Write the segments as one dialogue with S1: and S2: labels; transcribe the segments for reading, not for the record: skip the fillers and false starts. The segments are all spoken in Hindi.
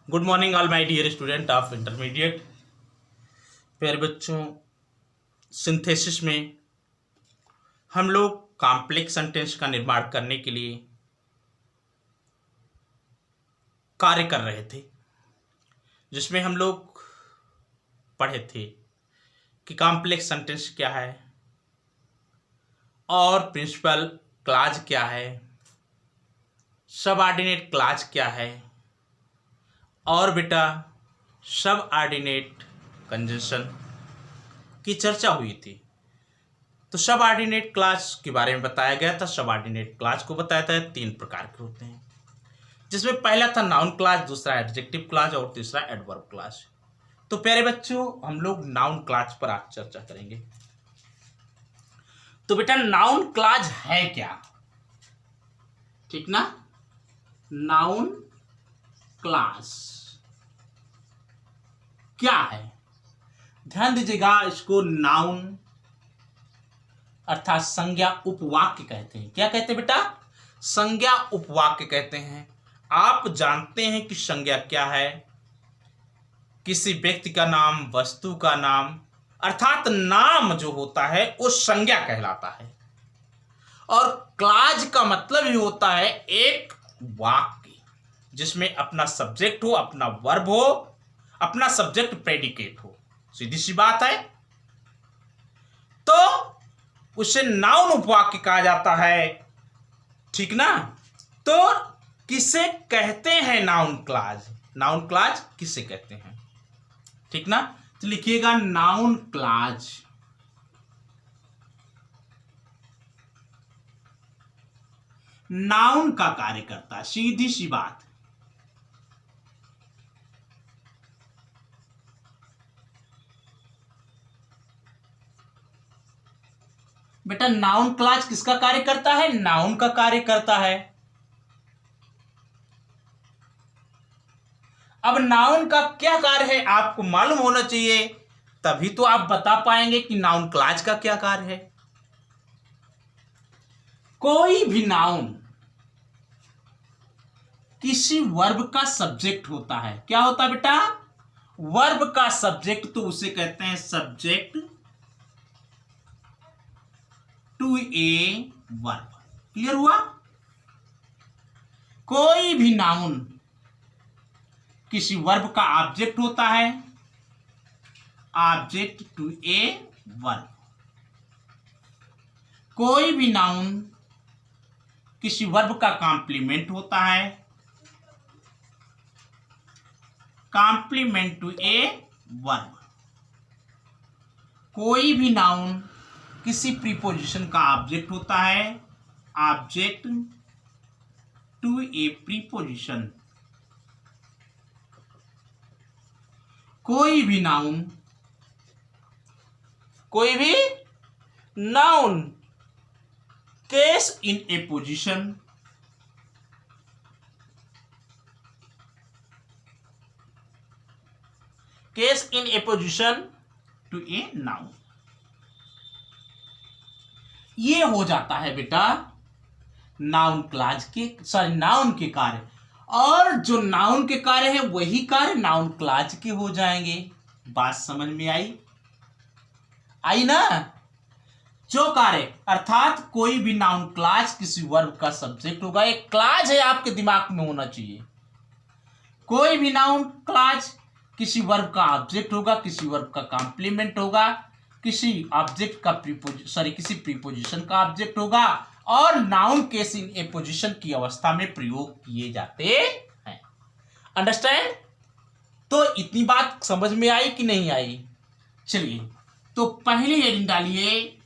S1: Good morning all my dear student of intermediate. प्यारे बच्चों, सिंथेसिस में हम लोग कॉम्प्लेक्स सेंटेंस का निर्माण करने के लिए कार्य कर रहे थे, जिसमें हम लोग पढ़े थे कि कॉम्प्लेक्स सेंटेंस क्या है और प्रिंसिपल क्लॉज क्या है, सबऑर्डिनेट क्लॉज क्या है और बेटा सब ऑर्डिनेट कंजंक्शन की चर्चा हुई थी। तो सब ऑर्डिनेट क्लॉज के बारे में बताया गया था। सब ऑर्डिनेट क्लॉज को बताया था 3 प्रकार के होते हैं, जिसमें पहला था नाउन क्लॉज, दूसरा एडजेक्टिव क्लॉज और तीसरा एडवर्ब क्लॉज। तो प्यारे बच्चों, हम लोग नाउन क्लॉज पर आज चर्चा करेंगे। तो बेटा नाउन क्लॉज है क्या, ठीक ना? नाउन क्लॉज क्या है? ध्यान दीजिएगा, इसको नाउन अर्थात संज्ञा उपवाक्य कहते हैं। क्या कहते हैं बेटा? संज्ञा उपवाक्य कहते हैं। आप जानते हैं कि संज्ञा क्या है? किसी व्यक्ति का नाम, वस्तु का नाम, अर्थात नाम जो होता है वो संज्ञा कहलाता है। और क्लॉज का मतलब ही होता है एक वाक्य जिसमें अपना सब्जेक्ट हो, अपना वर्ब हो, अपना सब्जेक्ट प्रेडिकेट हो। सीधी सी बात है, तो उसे नाउन उपवाक्य कहा जाता है, ठीक ना? तो किसे कहते हैं नाउन क्लॉज? नाउन क्लॉज किसे कहते हैं, ठीक ना? तो लिखिएगा नाउन क्लॉज नाउन का कार्य करता है। सीधी सी बात। बेटा नाउन क्लॉज किसका कार्य करता है? नाउन का कार्य करता है। अब नाउन का क्या कार्य है आपको मालूम होना चाहिए, तभी तो आप बता पाएंगे कि नाउन क्लॉज का क्या कार्य है। कोई भी नाउन किसी वर्ब का सब्जेक्ट होता है। क्या होता है बेटा? वर्ब का सब्जेक्ट, तो उसे कहते हैं subject to a verb. Clear हुआ? कोई भी नाउन किसी वर्ब का ऑब्जेक्ट होता है, ऑब्जेक्ट टू ए वर्ब। कोई भी नाउन किसी वर्ब का कॉम्प्लीमेंट होता है, कॉम्प्लीमेंट टू ए वर्ब। कोई भी नाउन किसी प्रीपोजिशन का ऑब्जेक्ट होता है, ऑब्जेक्ट टू ए प्रीपोजिशन। कोई भी noun case in a position, case in a position to a noun. ये हो जाता है बेटा नाउन क्लॉज के, सॉरी नाउन के कार्य। और जो नाउन के कार्य है वही कार्य नाउन क्लॉज के हो जाएंगे। बात समझ में आई ना? जो कार्य अर्थात कोई भी नाउन क्लॉज किसी वर्ब का सब्जेक्ट होगा। एक क्लॉज है, आपके दिमाग में होना चाहिए। कोई भी नाउन क्लॉज किसी वर्ब का ऑब्जेक्ट होगा, किसी वर्ब का कॉम्प्लीमेंट होगा, किसी ऑब्जेक्ट का किसी प्रीपोजिशन का ऑब्जेक्ट होगा और noun case in a position की अवस्था में प्रयोग किए जाते हैं। अंडरस्टैंड? तो इतनी बात समझ में आई कि नहीं आई? चलिए, तो पहले हेडिंग डालिए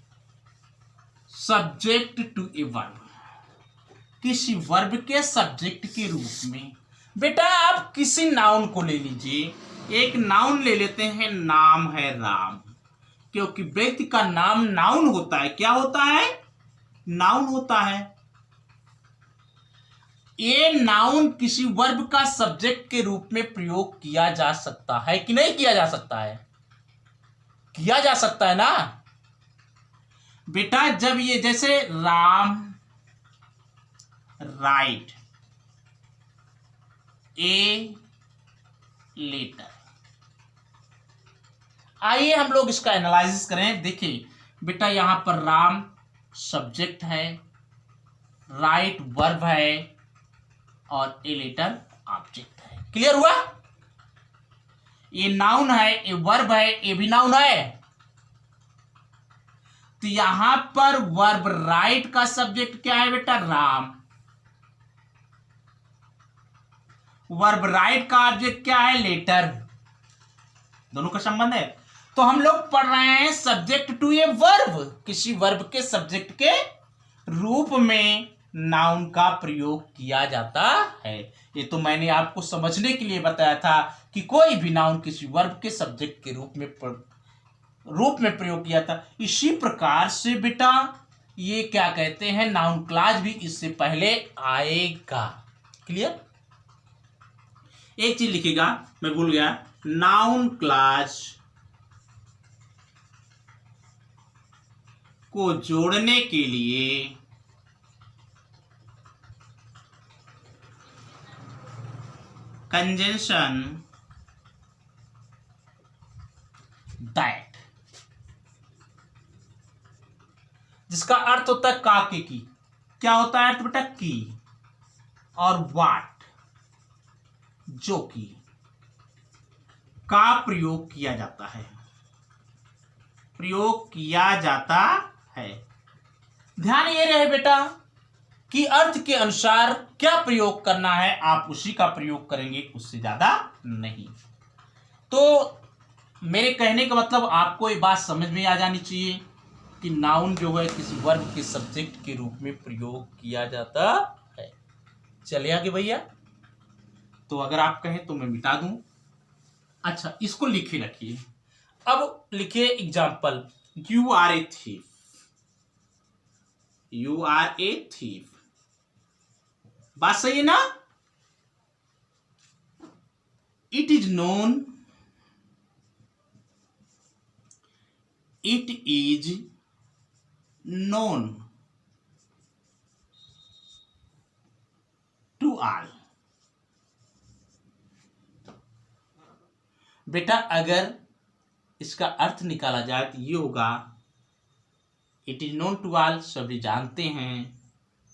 S1: सब्जेक्ट टू ए वर्ब, किसी वर्ब के सब्जेक्ट के रूप में। बेटा आप किसी नाउन को ले लीजिए। एक नाउन ले लेते हैं, नाम है राम, क्योंकि व्यक्ति का नाम नाउन होता है। क्या होता है? नाउन होता है। ये नाउन किसी वर्ब का सब्जेक्ट के रूप में प्रयोग किया जा सकता है कि नहीं किया जा सकता है? किया जा सकता है ना बेटा। जब ये जैसे राम राइट ए लेटर। आइए हम लोग इसका एनालिसिस करें। देखिए बेटा यहां पर राम सब्जेक्ट है, राइट वर्ब है और ए लेटर ऑब्जेक्ट है। क्लियर हुआ? ये नाउन है, ये वर्ब है, ये भी नाउन है। तो यहां पर वर्ब राइट का सब्जेक्ट क्या है बेटा? राम। वर्ब राइट का ऑब्जेक्ट क्या है? लेटर। दोनों का संबंध है। तो हम लोग पढ़ रहे हैं सब्जेक्ट टू ए वर्ब, किसी वर्ब के सब्जेक्ट के रूप में नाउन का प्रयोग किया जाता है। ये तो मैंने आपको समझने के लिए बताया था कि कोई भी नाउन किसी वर्ब के सब्जेक्ट के रूप में प्रयोग किया था। इसी प्रकार से बेटा ये क्या कहते हैं, नाउन क्लॉज भी इससे पहले आएगा। क्लियर? एक चीज लिखिएगा, मैं भूल गया, नाउन क्लॉज को जोड़ने के लिए कंजंक्शन दैट, जिसका अर्थ होता है का के की। क्या होता है अर्थ बेटा? की। और वाट, जो की का प्रयोग किया जाता है, प्रयोग किया जाता है। ध्यान ये रहे बेटा कि अर्थ के अनुसार क्या प्रयोग करना है, आप उसी का प्रयोग करेंगे, उससे ज्यादा नहीं। तो मेरे कहने का मतलब आपको ये बात समझ में आ जानी चाहिए कि नाउन जो है किसी वर्ब के सब्जेक्ट के रूप में प्रयोग किया जाता है। चलिए आगे भैया। तो अगर आप कहें तो मैं मिटा दूं। अच्छा, इसको लिखे रखिए। अब लिखिए example, you are a thief. You are a thief. बात सही है ना? It is known, it is known to all. बेटा अगर इसका अर्थ निकाला जाए तो ये होगा, it is known to all, सभी जानते हैं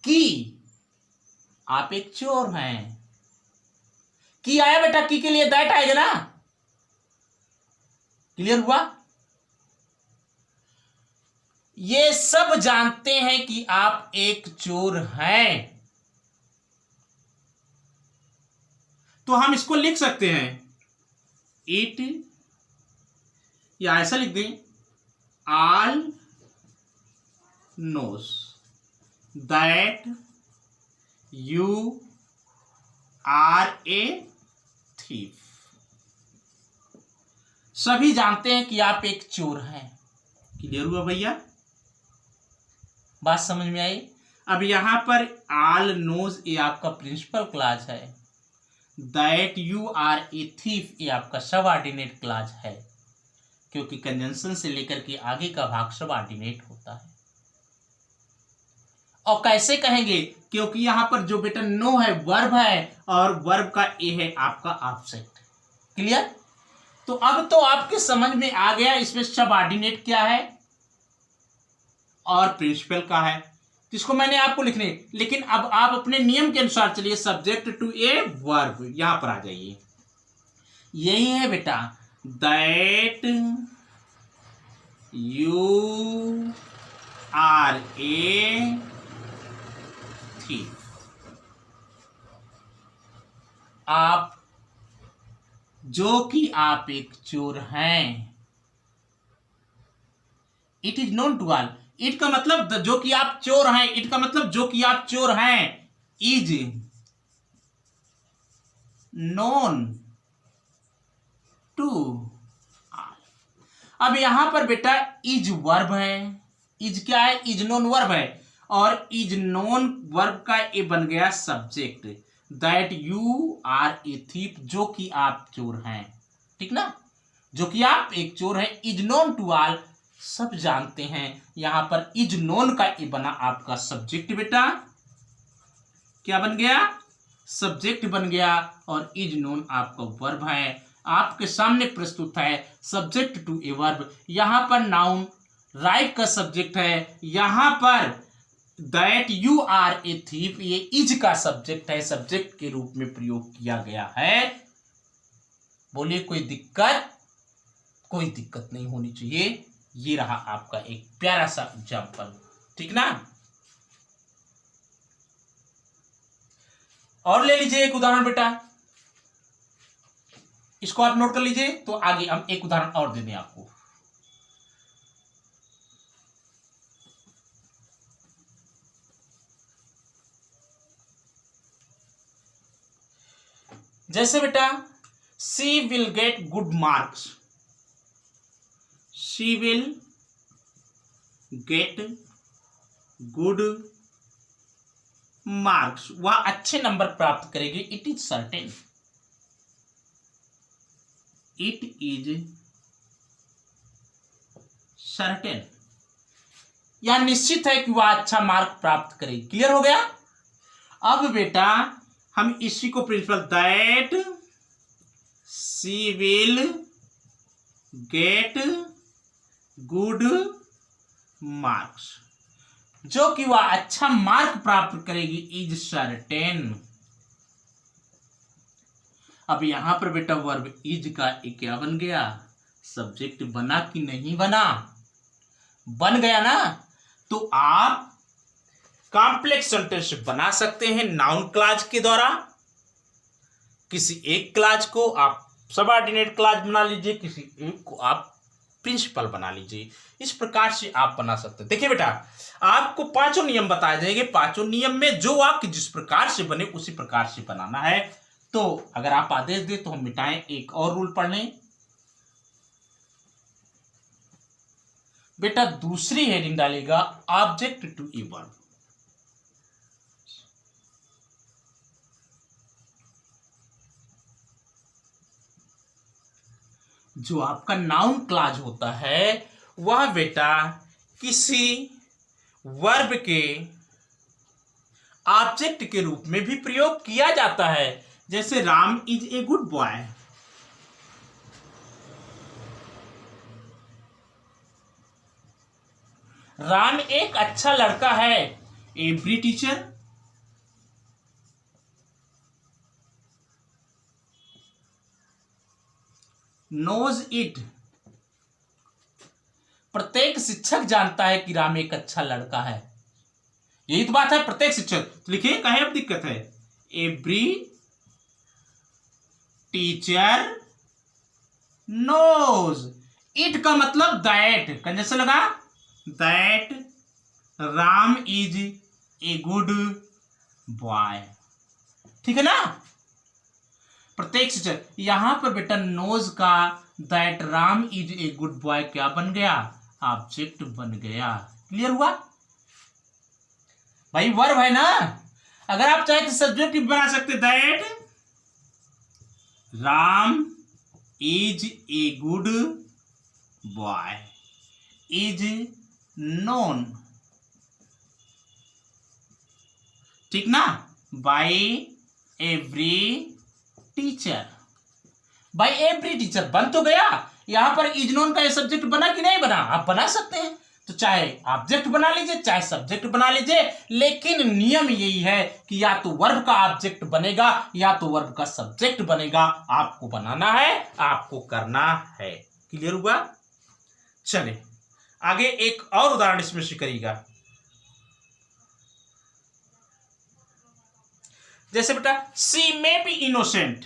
S1: कि आप एक चोर हैं। की आया बेटा, की के लिए दैट आएगा ना। क्लियर हुआ? ये सब जानते हैं कि आप एक चोर हैं। तो हम इसको लिख सकते हैं, इट, या ऐसा लिख दें, all knows that you are a thief. सभी जानते हैं कि आप एक चोर हैं। क्लियर हुआ भैया? बात समझ में आई? अब यहां पर ऑल नोज ये आपका प्रिंसिपल क्लॉज है, that you are a thief ये आपका सबऑर्डिनेट क्लॉज है, क्योंकि कंजंक्शन से लेकर के आगे का भाग सबऑर्डिनेट होता है। और कैसे कहेंगे? क्योंकि यहां पर जो बेटा नो है वर्ब है और वर्ब का ए है आपका ऑब्जेक्ट। क्लियर? तो अब तो आपके समझ में आ गया इसमें सबऑर्डिनेट क्या है और प्रिंसिपल का है, जिसको मैंने आपको लिखने। लेकिन अब आप अपने नियम के अनुसार चलिए, सब्जेक्ट टू ए वर्ब, यहां पर आ जाइए। यही है बेटा, that you are a thief. आप, जो कि आप एक चोर हैं। It is known to all, it का मतलब जो कि आप चोर हैं, इट का मतलब जो कि आप चोर हैं, इज नोन टू ऑल। अब यहां पर बेटा इज वर्ब है, इज क्या है? इज नोन वर्ब है, और इज नोन वर्ब का ये बन गया subject, that you are a thief, जो कि आप चोर हैं। ठीक ना? जो कि आप एक चोर हैं, इज नोन टू ऑल, सब जानते हैं। यहां पर इज नोन का ये बना आपका सब्जेक्ट बेटा, क्या बन गया? सब्जेक्ट बन गया, और इज नोन आपका वर्ब है। आपके सामने प्रस्तुत है सब्जेक्ट टू ए वर्ब। यहां पर नाउन राइट का सब्जेक्ट है, यहां पर that you are a thief ये इज का सब्जेक्ट है, सब्जेक्ट के रूप में प्रयोग किया गया है। बोलिए कोई दिक्कत? कोई दिक्कत नहीं होनी चाहिए। ये रहा आपका एक प्यारा सा एग्जाम्पल, ठीक ना। और ले लीजिए एक उदाहरण बेटा, इसको आप नोट कर लीजिए, तो आगे हम एक उदाहरण और दे दें आपको। जैसे बेटा she will get good marks, she will get good marks, वह अच्छे नंबर प्राप्त करेगी। It is certain, it is certain, यह निश्चित है कि वह अच्छा मार्क प्राप्त करेगी। क्लियर हो गया। अब बेटा हम इसी को principal that she will get good marks, जो कि वह अच्छा मार्क प्राप्त करेगी, इज सर्टेन। अब यहां पर बेटा वर्ब इज का क्या बन गया? सब्जेक्ट बना कि नहीं बना? बन गया ना। तो आप कॉम्प्लेक्स सेंटेंस बना सकते हैं नाउन क्लॉज के द्वारा। किसी एक क्लॉज को आप सबऑर्डिनेट क्लॉज बना लीजिए, किसी एक को आप प्रिंसिपल बना लीजिए। इस प्रकार से आप बना सकते हैं। देखिए बेटा आपको पांचों नियम बताए जाएंगे, पांचों नियम में जो वाक्य जिस प्रकार से बने उसी प्रकार से बनाना है। तो अगर आप आदेश दें तो हम मिटाएं, एक और रूल पढ़ लें बेटा। दूसरी हेडिंग डालेगा ऑब्जेक्ट टू ए वर्ब। जो आपका नाउन क्लॉज होता है वह बेटा किसी वर्ब के ऑब्जेक्ट के रूप में भी प्रयोग किया जाता है। जैसे Ram is a good boy, Ram एक अच्छा लड़का है। एवरी टीचर नोज इट, प्रत्येक शिक्षक जानता है कि राम एक अच्छा लड़का है। यही तो बात है, प्रत्येक शिक्षक। तो लिखिए कहीं अब दिक्कत है। एवरी टीचर नोज इट का मतलब दैट, कैसे लगा? That Ram is a good boy, ठीक है ना। प्रत्येक शिक्षक, यहां पर बेटा नोज का that Ram is a good boy क्या बन गया? ऑब्जेक्ट बन गया। क्लियर हुआ भाई? वर्ब है ना। अगर आप चाहे तो सब्जेक्ट भी बना सकते, that Ram is a good boy is known, ठीक ना, by every teacher. By every teacher बन तो गया। यहां पर इज नोन का ये सब्जेक्ट बना कि नहीं बना? आप बना सकते हैं। तो चाहे ऑब्जेक्ट बना लीजिए चाहे सब्जेक्ट बना लीजिए, लेकिन नियम यही है कि या तो वर्ब का ऑब्जेक्ट बनेगा या तो वर्ब का सब्जेक्ट बनेगा। आपको बनाना है, आपको करना है। क्लियर हुआ? चले आगे एक और उदाहरण इसमें से करिएगा। जैसे बेटा सी मे बी इनोसेंट,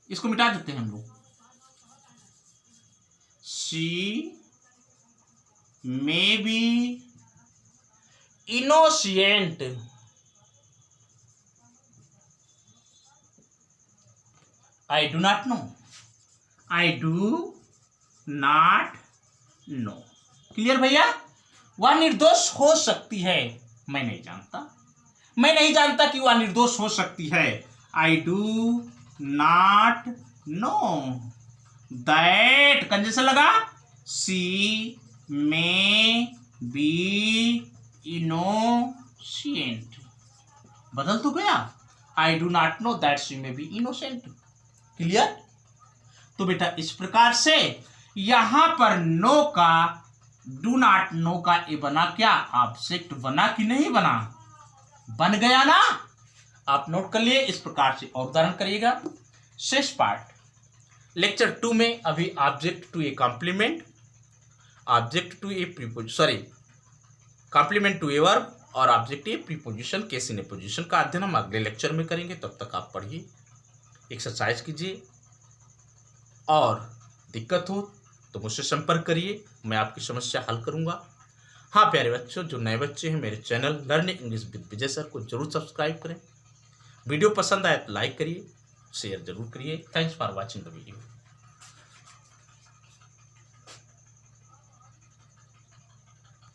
S1: इसको मिटा देते हैं हम लोग। She may be innocent, I do not know, I do not know. Clear भैया? वह निर्दोष हो सकती है, मैं नहीं जानता। मैं नहीं जानता कि वह निर्दोष हो सकती है। I do not know that, कंजूस लगा, सी मे बी इनोसेंट। बदल तो गया। I do not know that she may be innocent. Clear? तो बेटा इस प्रकार से यहां पर नो का डू नॉट नो का ये बना क्या, ऑब्जेक्ट बना कि नहीं बना, बन गया ना। आप नोट कर लिए। इस प्रकार से और उदाहरण करिएगा। शेष पार्ट लेक्चर 2 में अभी object to a complement, object to a preposition, sorry complement to a verb और object a preposition case in a position का अध्ययन हम अगले लेक्चर में करेंगे। तब तक आप पढ़िए, एक्सरसाइज कीजिए, और दिक्कत हो तो मुझसे संपर्क करिए, मैं आपकी समस्या हल करूंगा। हाँ प्यारे बच्चों, जो नए बच्चे हैं मेरे channel learning English with Vijay sir को जरूर सब्सक्राइब करें। वीडियो पसंद आए तो लाइक करिए, शेयर जरूर करिए। Thanks for watching the video.